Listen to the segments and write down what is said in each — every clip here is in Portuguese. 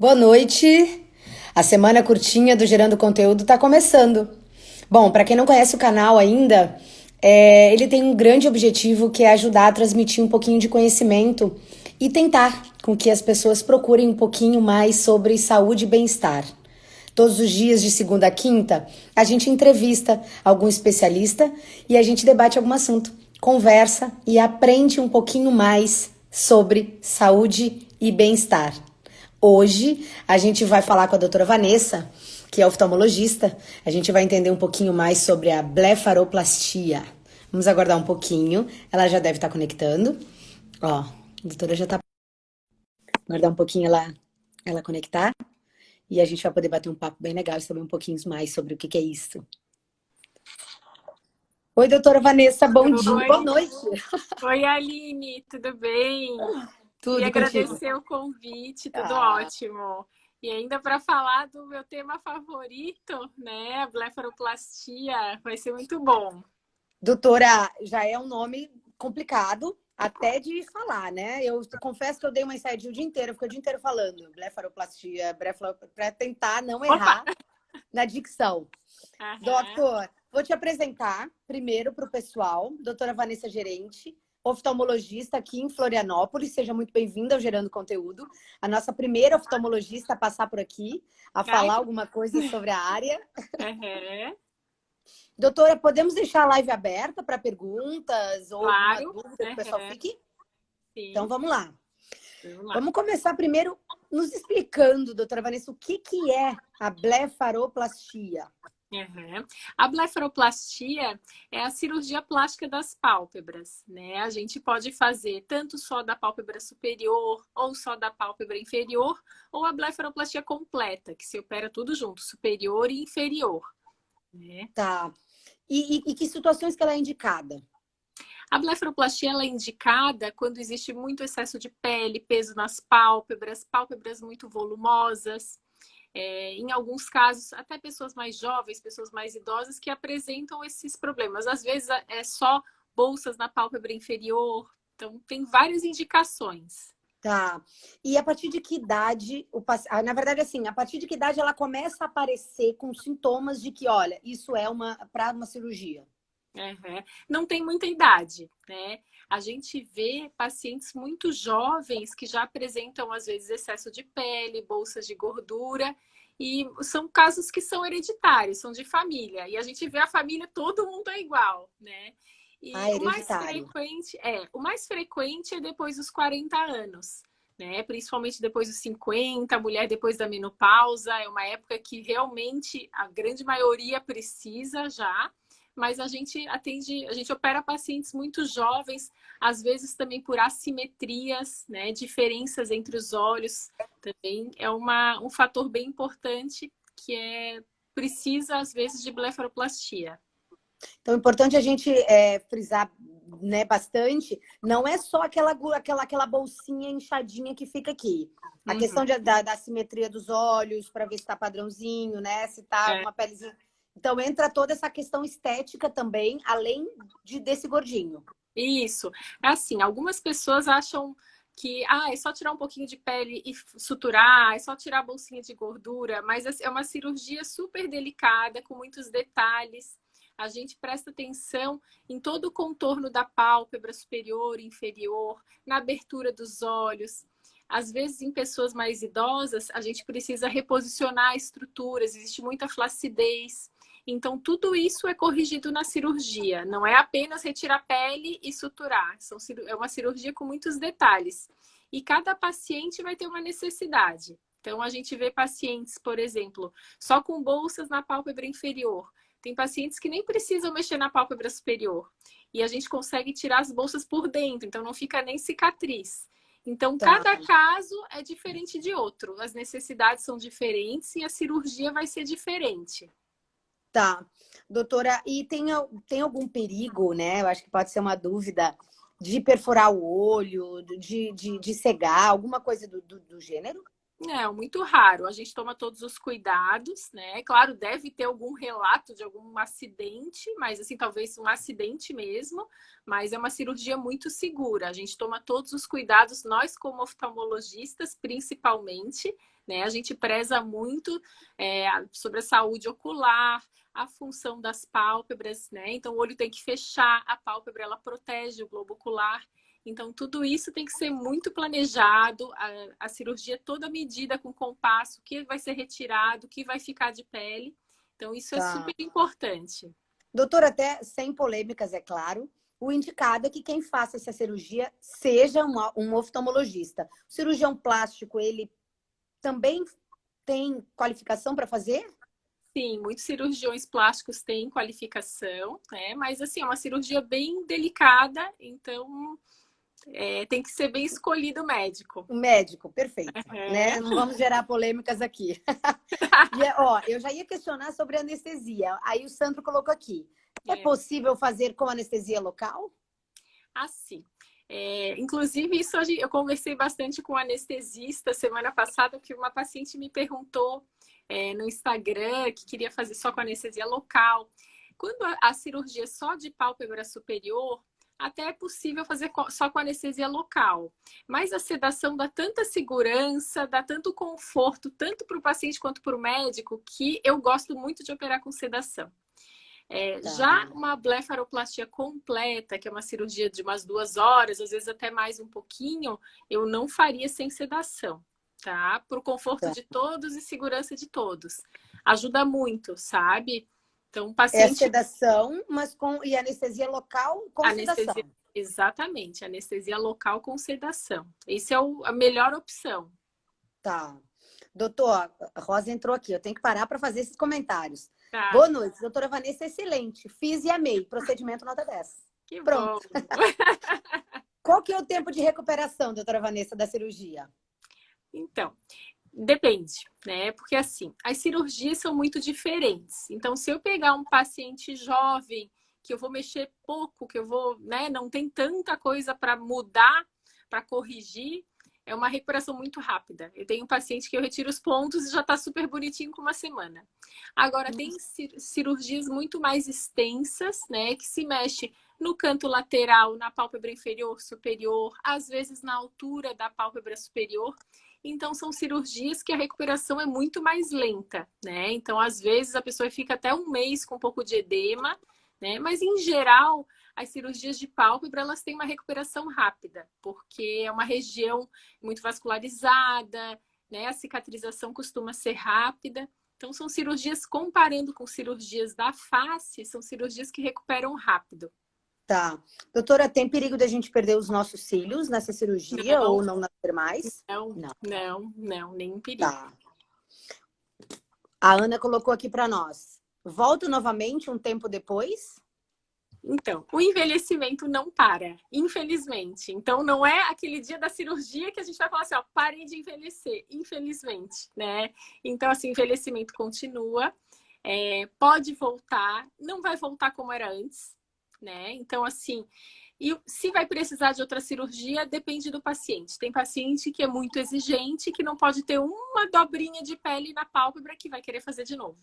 Boa noite. A semana curtinha do Gerando Conteúdo está começando. Bom, para quem não conhece o canal ainda, ele tem um grande objetivo que é ajudar a transmitir um pouquinho de conhecimento e tentar com que as pessoas procurem um pouquinho mais sobre saúde e bem-estar. Todos os dias, de segunda a quinta, a gente entrevista algum especialista e a gente debate algum assunto, conversa e aprende um pouquinho mais sobre saúde e bem-estar. Hoje a gente vai falar com a doutora Vanessa, que é oftalmologista. A gente vai entender um pouquinho mais sobre a blefaroplastia. Vamos aguardar um pouquinho. Ela já deve estar conectando. Ó, a doutora já está. Aguardar um pouquinho ela conectar. E a gente vai poder bater um papo bem legal e saber um pouquinho mais sobre o que é isso. Oi, doutora Vanessa, bom dia. Boa Oi, noite. oi Aline, tudo bem? Queria Tudo contigo? agradecer o convite, tudo Ah, ótimo. E ainda para falar do meu tema favorito, né, a blefaroplastia, vai ser muito bom. doutora, já é um nome complicado até de falar, né? Eu confesso que eu dei uma ensaiadinha o dia inteiro, eu fiquei o dia inteiro falando blefaroplastia, para tentar não Opa! errar na dicção. Aham. Doutor, vou te apresentar primeiro para o pessoal, doutora Vanessa Gerente, oftalmologista aqui em Florianópolis. Seja muito bem-vinda ao Gerando Conteúdo. A nossa primeira oftalmologista a passar por aqui, a Ai, falar alguma coisa sobre a área. aham. Doutora, podemos deixar a live aberta para perguntas ou alguma Claro, dúvida que o pessoal aham. fique? Então, Sim, vamos lá. vamos lá. Vamos começar primeiro nos explicando, doutora Vanessa, o que é a blefaroplastia? Uhum. A blefaroplastia é a cirurgia plástica das pálpebras, né? A gente pode fazer tanto só da pálpebra superior ou só da pálpebra inferior, ou a blefaroplastia completa, que se opera tudo junto, superior e inferior, né? Tá. E que situações que ela é indicada? A blefaroplastia ela é indicada quando existe muito excesso de pele, peso nas pálpebras, pálpebras muito volumosas. Em alguns casos, até pessoas mais jovens, pessoas mais idosas que apresentam esses problemas. Às vezes é só bolsas na pálpebra inferior. Então, tem várias indicações. Tá. E a partir de que idade o paciente. Na verdade, assim, a partir de que idade ela começa a aparecer com sintomas de que, olha, isso é para uma cirurgia? Uhum. Não tem muita idade, né? A gente vê pacientes muito jovens que já apresentam, às vezes, excesso de pele, bolsas de gordura, e são casos que são hereditários, são de família. E a gente vê a família, todo mundo é igual, né? Ah, E hereditário. o mais frequente é depois dos 40 anos, né? Principalmente depois dos 50, a mulher depois da menopausa, é uma época que realmente a grande maioria precisa já, mas a gente atende, a gente opera pacientes muito jovens, às vezes também por assimetrias, né? Diferenças entre os olhos também é um fator bem importante que precisa, às vezes, de blefaroplastia. Então, é importante a gente frisar, né, bastante. Não é só aquela bolsinha inchadinha que fica aqui. A Uhum. questão da simetria dos olhos, para ver se está padrãozinho, né? Se tá É, uma pelezinha. Então, entra toda essa questão estética também, além desse gordinho. isso. É assim, algumas pessoas acham que é só tirar um pouquinho de pele e suturar, é só tirar a bolsinha de gordura, mas é uma cirurgia super delicada, com muitos detalhes. A gente presta atenção em todo o contorno da pálpebra superior e inferior, na abertura dos olhos. Às vezes, em pessoas mais idosas, a gente precisa reposicionar estruturas, existe muita flacidez. Então, tudo isso é corrigido na cirurgia. Não é apenas retirar pele e suturar. É uma cirurgia com muitos detalhes. E cada paciente vai ter uma necessidade. Então, a gente vê pacientes, por exemplo, só com bolsas na pálpebra inferior. Tem pacientes que nem precisam mexer na pálpebra superior. E a gente consegue tirar as bolsas por dentro, então não fica nem cicatriz. Então, Tá, cada caso é diferente de outro. As necessidades são diferentes e a cirurgia vai ser diferente. tá. Doutora, e tem algum perigo, né? Eu acho que pode ser uma dúvida de perfurar o olho, de cegar, alguma coisa do gênero? Não, muito raro. A gente toma todos os cuidados, né? Claro, deve ter algum relato de algum acidente, mas assim, talvez um acidente mesmo, mas é uma cirurgia muito segura. A gente toma todos os cuidados, nós como oftalmologistas, principalmente, né? A gente preza muito sobre a saúde ocular, a função das pálpebras, né? Então, o olho tem que fechar, a pálpebra ela protege o globo ocular. Então, tudo isso tem que ser muito planejado, a cirurgia toda medida com compasso, o que vai ser retirado, o que vai ficar de pele. Então, isso é Tá. super importante. Doutor, até sem polêmicas, é claro, o indicado é que quem faça essa cirurgia seja um oftalmologista. O cirurgião plástico, ele também tem qualificação para fazer? Sim, muitos cirurgiões plásticos têm qualificação, né? Mas, assim, é uma cirurgia bem delicada, então tem que ser bem escolhido o médico. O médico, perfeito, né? É. Não vamos gerar polêmicas aqui. E, ó, eu já ia questionar sobre anestesia. Aí o Sandro colocou aqui. É possível fazer com anestesia local? Assim. Inclusive, isso eu conversei bastante com o anestesista semana passada, que uma paciente me perguntou no Instagram que queria fazer só com anestesia local. Quando a cirurgia é só de pálpebra superior, até é possível fazer só com anestesia local. Mas a sedação dá tanta segurança, dá tanto conforto, tanto para o paciente quanto para o médico, que eu gosto muito de operar com sedação. Já uma blefaroplastia completa, que é uma cirurgia de umas 2 horas, às vezes até mais um pouquinho, eu não faria sem sedação, tá? Para o conforto de todos e segurança de todos. Ajuda muito, sabe? Então, o paciente... É sedação, mas e anestesia local com anestesia... sedação. Exatamente, anestesia local com sedação. Essa é a melhor opção. Tá. Doutor, a Rosa entrou aqui, eu tenho que parar para fazer esses comentários. Tá. Boa noite, doutora Vanessa, excelente. Fiz e amei. Procedimento nota 10. Que Pronto. bom. Qual que é o tempo de recuperação, doutora Vanessa, da cirurgia? Então, depende, né? Porque assim, as cirurgias são muito diferentes. Então, se eu pegar um paciente jovem, que eu vou mexer pouco, que eu vou, né, não tem tanta coisa para mudar, para corrigir, é uma recuperação muito rápida. Eu tenho um paciente que eu retiro os pontos e já está super bonitinho com uma semana. Agora, tem cirurgias muito mais extensas, né? Que se mexe no canto lateral, na pálpebra inferior, superior, às vezes na altura da pálpebra superior. Então, são cirurgias que a recuperação é muito mais lenta, né? Então, às vezes, a pessoa fica até um mês com um pouco de edema, né? Mas, em geral, as cirurgias de pálpebra, elas têm uma recuperação rápida, porque é uma região muito vascularizada, né? A cicatrização costuma ser rápida. Então, são cirurgias, comparando com cirurgias da face, são cirurgias que recuperam rápido. Tá. Doutora, tem perigo da gente perder os nossos cílios nessa cirurgia ou não nascer mais? Não, nenhum perigo. Tá. A Ana colocou aqui para nós. Volto novamente um tempo depois? Então, o envelhecimento não para, infelizmente. Então, não é aquele dia da cirurgia que a gente vai falar assim, ó, parem de envelhecer, infelizmente, né? Então, assim, o envelhecimento continua, pode voltar, não vai voltar como era antes, né? Então, assim, e se vai precisar de outra cirurgia, depende do paciente. Tem paciente que é muito exigente, que não pode ter uma dobrinha de pele na pálpebra que vai querer fazer de novo.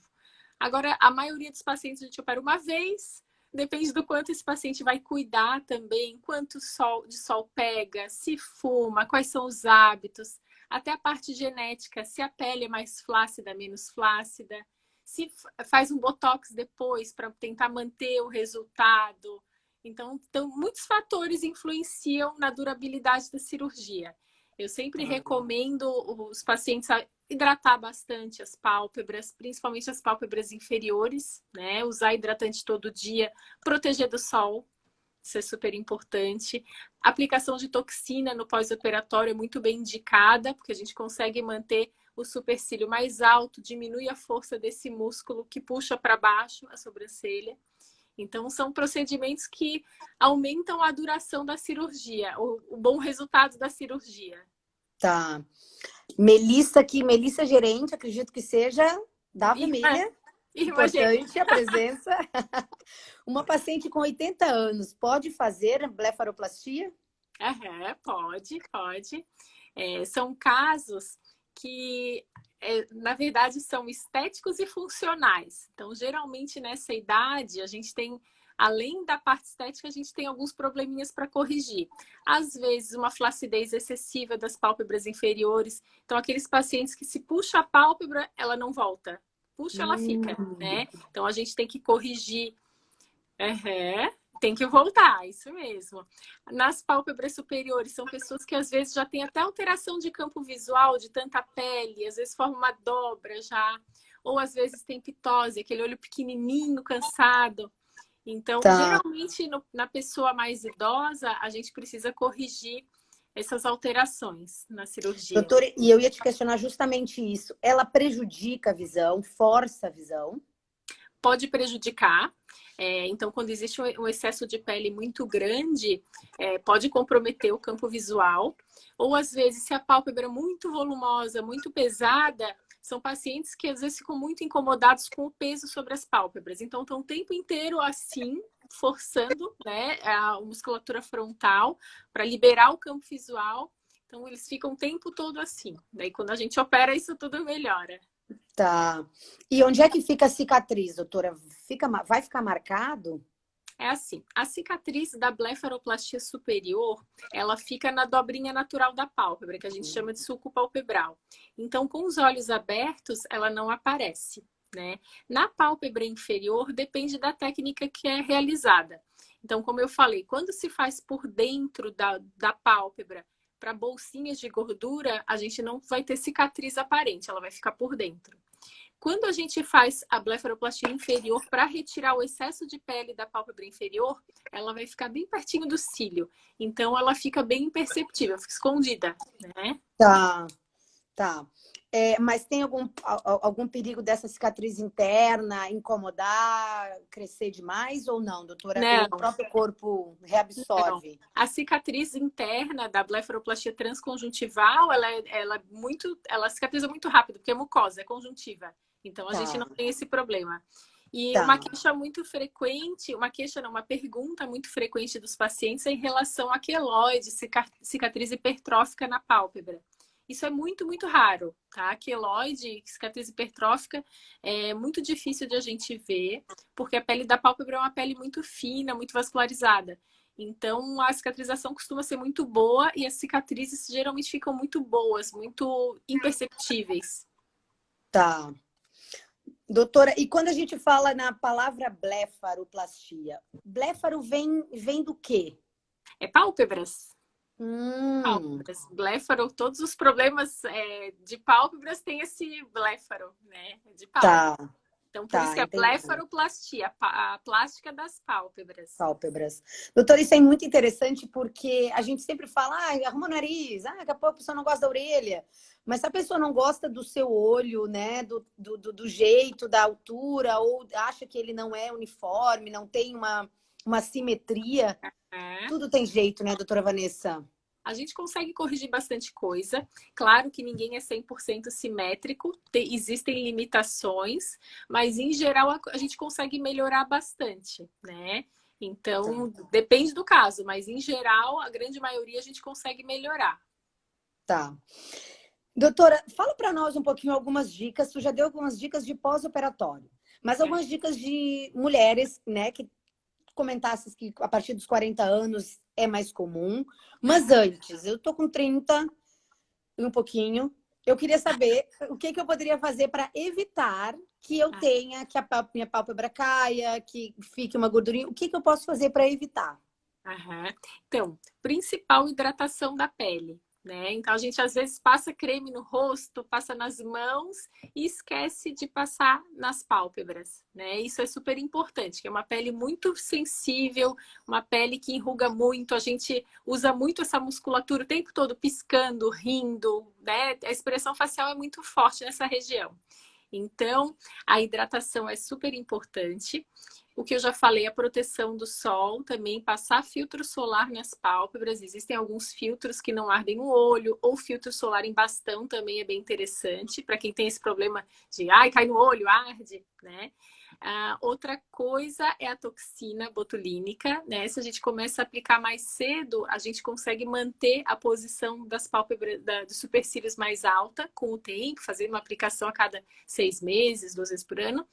Agora, a maioria dos pacientes a gente opera uma vez, depende do quanto esse paciente vai cuidar também, quanto de sol pega, se fuma, quais são os hábitos, até a parte genética, se a pele é mais flácida, menos flácida, se faz um botox depois para tentar manter o resultado. Então, muitos fatores influenciam na durabilidade da cirurgia. Eu sempre recomendo os pacientes hidratar bastante as pálpebras, principalmente as pálpebras inferiores, né? Usar hidratante todo dia, proteger do sol, isso é super importante. A aplicação de toxina no pós-operatório é muito bem indicada, porque a gente consegue manter o supercílio mais alto, diminui a força desse músculo que puxa para baixo a sobrancelha. Então, são procedimentos que aumentam a duração da cirurgia, o bom resultado da cirurgia. Tá. Melissa aqui, Melissa gerente, acredito que seja da família. Importante a presença. Uma paciente com 80 anos pode fazer blefaroplastia? Pode. São casos que, na verdade, são estéticos e funcionais. Então, geralmente, nessa idade, a gente tem, além da parte estética, a gente tem alguns probleminhas para corrigir. Às vezes, uma flacidez excessiva das pálpebras inferiores. Então, aqueles pacientes que se puxa a pálpebra, ela não volta. Puxa, ela fica, né? Então, a gente tem que corrigir. Tem que voltar, isso mesmo. Nas pálpebras superiores, são pessoas que às vezes já têm até alteração de campo visual, de tanta pele, às vezes forma uma dobra já, ou às vezes tem pitose, aquele olho pequenininho, cansado. Então, Tá. geralmente, na pessoa mais idosa, a gente precisa corrigir essas alterações na cirurgia. Doutora, e eu ia te questionar justamente isso. Ela prejudica a visão, força a visão? Pode prejudicar. Então, quando existe um excesso de pele muito grande, pode comprometer o campo visual. Ou, às vezes, se a pálpebra é muito volumosa, muito pesada, são pacientes que, às vezes, ficam muito incomodados com o peso sobre as pálpebras. Então, estão o tempo inteiro assim, forçando, né, a musculatura frontal para liberar o campo visual. Então, eles ficam o tempo todo assim. Daí, quando a gente opera, isso tudo melhora. Tá. E onde é que fica a cicatriz, doutora? Vai ficar marcado? É assim, a cicatriz da blefaroplastia superior, ela fica na dobrinha natural da pálpebra, que a gente chama de sulco palpebral. Então, com os olhos abertos, ela não aparece, né? Na pálpebra inferior, depende da técnica que é realizada. Então, como eu falei, quando se faz por dentro da pálpebra, para bolsinhas de gordura, a gente não vai ter cicatriz aparente, ela vai ficar por dentro. Quando a gente faz a blefaroplastia inferior para retirar o excesso de pele da pálpebra inferior, ela vai ficar bem pertinho do cílio. Então, ela fica bem imperceptível, fica escondida, né? Tá, tá. Mas tem algum perigo dessa cicatriz interna incomodar, crescer demais ou não, doutora? O Não, próprio corpo não. reabsorve? A cicatriz interna da blefaroplastia transconjuntival, ela cicatriza muito rápido, porque é mucosa, é conjuntiva. Então, a gente Tá, não tem esse problema. E uma tá. queixa muito frequente, uma pergunta muito frequente dos pacientes é em relação a queloide, cicatriz hipertrófica na pálpebra. Isso é muito, muito raro, tá? Queloide, cicatriz hipertrófica, é muito difícil de a gente ver, porque a pele da pálpebra é uma pele muito fina, muito vascularizada. Então, a cicatrização costuma ser muito boa e as cicatrizes geralmente ficam muito boas, muito imperceptíveis. Tá. Doutora, e quando a gente fala na palavra blefaroplastia, blefaro vem do quê? É pálpebras. Hum, Pálpebras. Bléfaro, todos os problemas de pálpebras têm esse bléfaro, né? De tá, pálpebra. Então, por isso tá, que é entendi. blefaroplastia, a plástica das pálpebras. Pálpebras. Doutora, isso é muito interessante porque a gente sempre fala, arruma o nariz, daqui a pouco a pessoa não gosta da orelha. Mas se a pessoa não gosta do seu olho, né, do jeito, da altura, ou acha que ele não é uniforme, não tem uma simetria, É. tudo tem jeito, né, doutora Vanessa? A gente consegue corrigir bastante coisa. Claro que ninguém é 100% simétrico, existem limitações, mas em geral a gente consegue melhorar bastante, né? Tá. Então, depende do caso, mas em geral, a grande maioria a gente consegue melhorar. Tá. Doutora, fala para nós um pouquinho algumas dicas. Tu já deu algumas dicas de pós-operatório, mas algumas dicas de mulheres, né, que comentasses que a partir dos 40 anos é mais comum. Mas antes, eu tô com 30 e um pouquinho. Eu queria saber o que que eu poderia fazer para evitar que eu tenha, que minha pálpebra caia, que fique uma gordurinha. O que que eu posso fazer para evitar? Aham. Então, principal hidratação da pele, né? Então, a gente às vezes passa creme no rosto, passa nas mãos e esquece de passar nas pálpebras, né? Isso é super importante, que é uma pele muito sensível, uma pele que enruga muito, a gente usa muito essa musculatura o tempo todo piscando, rindo, né? A expressão facial é muito forte nessa região. Então, a hidratação é super importante. O que eu já falei, a proteção do sol, também passar filtro solar nas pálpebras. Existem alguns filtros que não ardem no olho, ou filtro solar em bastão também é bem interessante, para quem tem esse problema de, ai, cai no olho, arde, né? Outra coisa é a toxina botulínica, né? Se a gente começa a aplicar mais cedo, a gente consegue manter a posição das pálpebras, dos supercílios mais alta com o tempo, fazendo uma aplicação a cada 6 meses, 2 vezes por ano,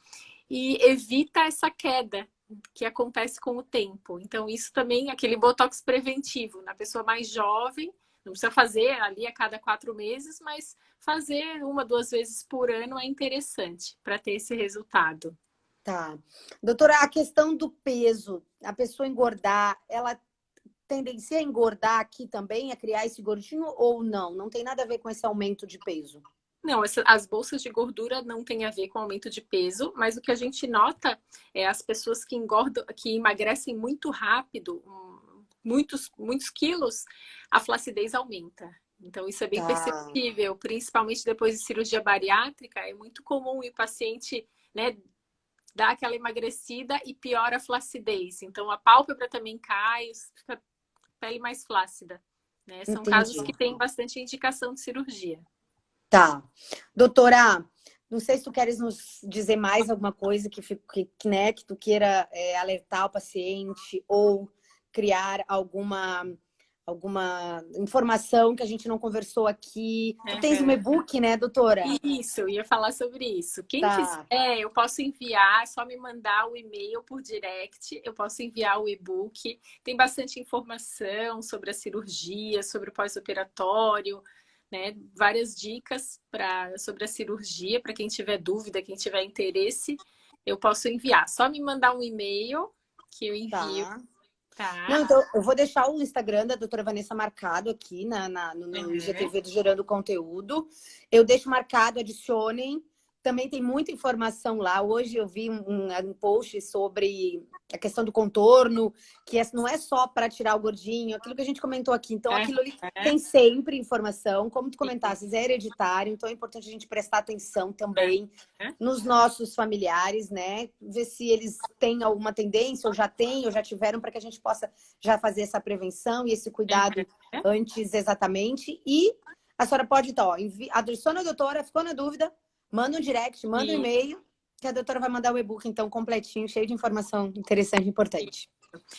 e evita essa queda que acontece com o tempo. Então, isso também, aquele botox preventivo na pessoa mais jovem, não precisa fazer ali a cada 4 meses, mas fazer 1, 2 vezes por ano é interessante para ter esse resultado. Tá. Doutora, a questão do peso, a pessoa engordar, ela tendencia a engordar aqui também, a criar esse gordinho ou não? Não tem nada a ver com esse aumento de peso? Não, as bolsas de gordura não tem a ver com aumento de peso, mas o que a gente nota é as pessoas que engordam, que emagrecem muito rápido, muitos quilos, a flacidez aumenta. Então, isso é bem perceptível, principalmente depois de cirurgia bariátrica. É muito comum o paciente, né, dar aquela emagrecida e piora a flacidez. Então, a pálpebra também cai, fica a pele mais flácida. Né? São casos que têm bastante indicação de cirurgia. Tá. Doutora, não sei se tu queres nos dizer mais alguma coisa né, que tu queira alertar o paciente ou criar alguma informação que a gente não conversou aqui. Tu tens um e-book, né, doutora? Isso, eu ia falar sobre isso. Quem quiser, eu posso enviar, é só me mandar o e-mail por direct, eu posso enviar o e-book. Tem bastante informação sobre a cirurgia, sobre o pós-operatório, né? Várias dicas sobre a cirurgia, para quem tiver dúvida, quem tiver interesse, eu posso enviar. Só me mandar um e-mail que eu envio. Tá. Não, então, eu vou deixar o Instagram da doutora Vanessa marcado aqui no IGTV do Gerando Conteúdo. Eu deixo marcado, adicionem. Também tem muita informação lá. Hoje eu vi um post sobre a questão do contorno, que não é só para tirar o gordinho, aquilo que a gente comentou aqui. Então, aquilo ali tem sempre informação. Como tu comentaste, é hereditário, então é importante a gente prestar atenção também nos nossos familiares, né? Ver se eles têm alguma tendência, ou já têm, ou já tiveram, para que a gente possa já fazer essa prevenção e esse cuidado antes exatamente. E a senhora pode, então, adiciona a doutora, ficou na dúvida? Manda um direct, manda um e-mail, que a doutora vai mandar o e-book, então, completinho, cheio de informação interessante e importante.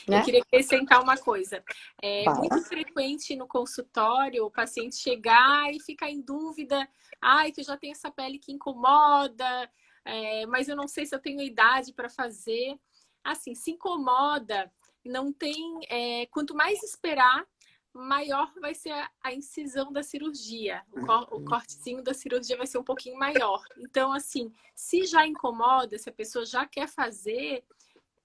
Né? Eu queria acrescentar uma coisa. É muito frequente no consultório o paciente chegar e ficar em dúvida. Ai, que eu já tenho essa pele que incomoda, mas eu não sei se eu tenho idade para fazer. Assim, se incomoda, não tem... quanto mais esperar, maior vai ser a incisão da cirurgia. O cortezinho da cirurgia vai ser um pouquinho maior. Então, assim, se já incomoda, se a pessoa já quer fazer,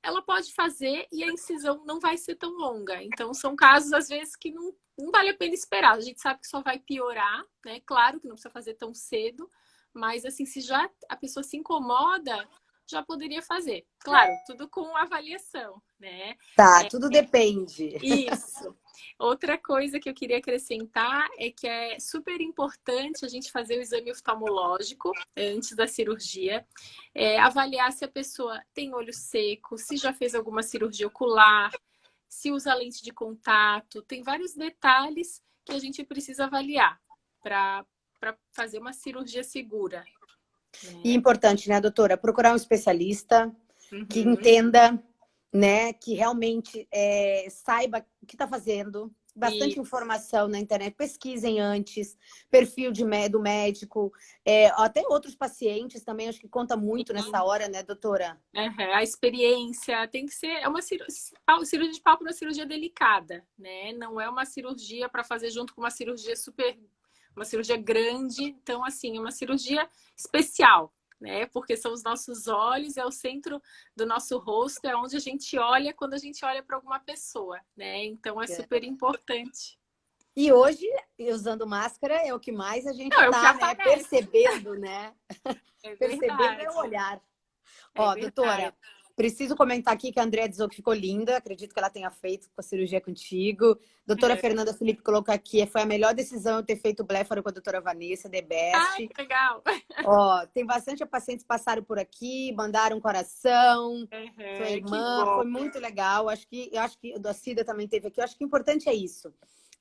ela pode fazer e a incisão não vai ser tão longa. Então, são casos, às vezes, que não vale a pena esperar. A gente sabe que só vai piorar, né? Claro que não precisa fazer tão cedo, mas, assim, se já a pessoa se incomoda, já poderia fazer. Claro, tudo com avaliação, né? Tá, tudo depende. Isso. Outra coisa que eu queria acrescentar é que é super importante a gente fazer o exame oftalmológico antes da cirurgia, avaliar se a pessoa tem olho seco, se já fez alguma cirurgia ocular, se usa lente de contato. Tem vários detalhes que a gente precisa avaliar para fazer uma cirurgia segura. E importante, né, doutora? Procurar um especialista que entenda, né, que realmente saiba o que está fazendo. Bastante informação na internet. Pesquisem antes, perfil do médico, até outros pacientes também, acho que conta muito nessa hora, né, doutora? A experiência tem que ser... uma cirurgia de pálpebra é uma cirurgia delicada, né? Não é uma cirurgia para fazer junto com uma cirurgia uma cirurgia grande. Então, assim, é uma cirurgia especial, né? Porque são os nossos olhos, é o centro do nosso rosto, é onde a gente olha quando a gente olha para alguma pessoa, né? Então, é super importante. E hoje, usando máscara, é o que mais a gente está, né, percebendo, né? Percebendo é o olhar. Ó, doutora, preciso comentar aqui que a Andrea dizou que ficou linda. Acredito que ela tenha feito com a cirurgia contigo. Doutora Fernanda Felipe colocou aqui. Foi a melhor decisão eu ter feito o bléfaro com a doutora Vanessa, the best. Ai, que legal. Ó, tem bastante pacientes que passaram por aqui, mandaram um coração. Sua irmã, foi muito legal. Eu acho que a Cida também teve aqui. Eu acho que o importante é isso.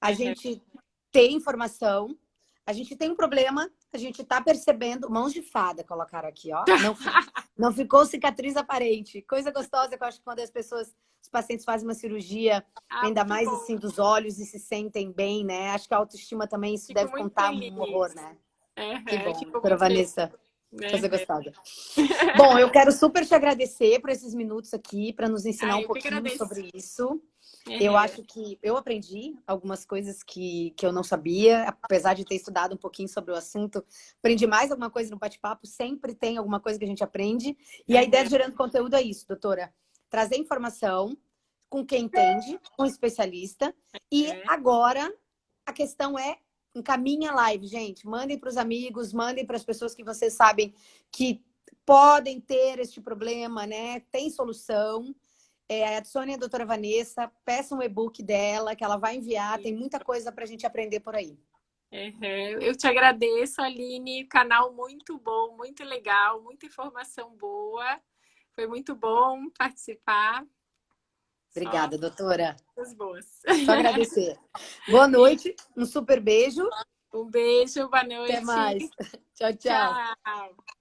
A gente tem informação, a gente tem um problema a gente tá percebendo, mãos de fada colocaram aqui, ó. Não ficou cicatriz aparente. Coisa gostosa que eu acho que quando os pacientes fazem uma cirurgia, ainda mais bom. assim dos olhos e se sentem bem, né? Acho que a autoestima também isso Fico deve muito contar feliz. um horror, né? Que bom, Fico doutora muito feliz. Vanessa. Coisa gostosa. Bom, eu quero super te agradecer por esses minutos aqui, para nos ensinar um pouquinho sobre isso. Eu acho que eu aprendi algumas coisas que eu não sabia, apesar de ter estudado um pouquinho sobre o assunto. Aprendi mais alguma coisa no bate-papo, sempre tem alguma coisa que a gente aprende. E a ideia de Gerando Conteúdo é isso, doutora. Trazer informação com quem entende, com um especialista. E agora, a questão é encaminha a live, gente. Mandem para os amigos, mandem para as pessoas que vocês sabem que podem ter este problema, né? Tem solução. Adicione a doutora Vanessa, peça um e-book dela, que ela vai enviar. Tem muita coisa para a gente aprender por aí. Eu te agradeço, Aline. Canal muito bom, muito legal, muita informação boa. Foi muito bom participar. Obrigada, doutora. Coisas boas. Só agradecer. Boa noite, um super beijo. Um beijo, boa noite. Até mais. Tchau, tchau. Tchau.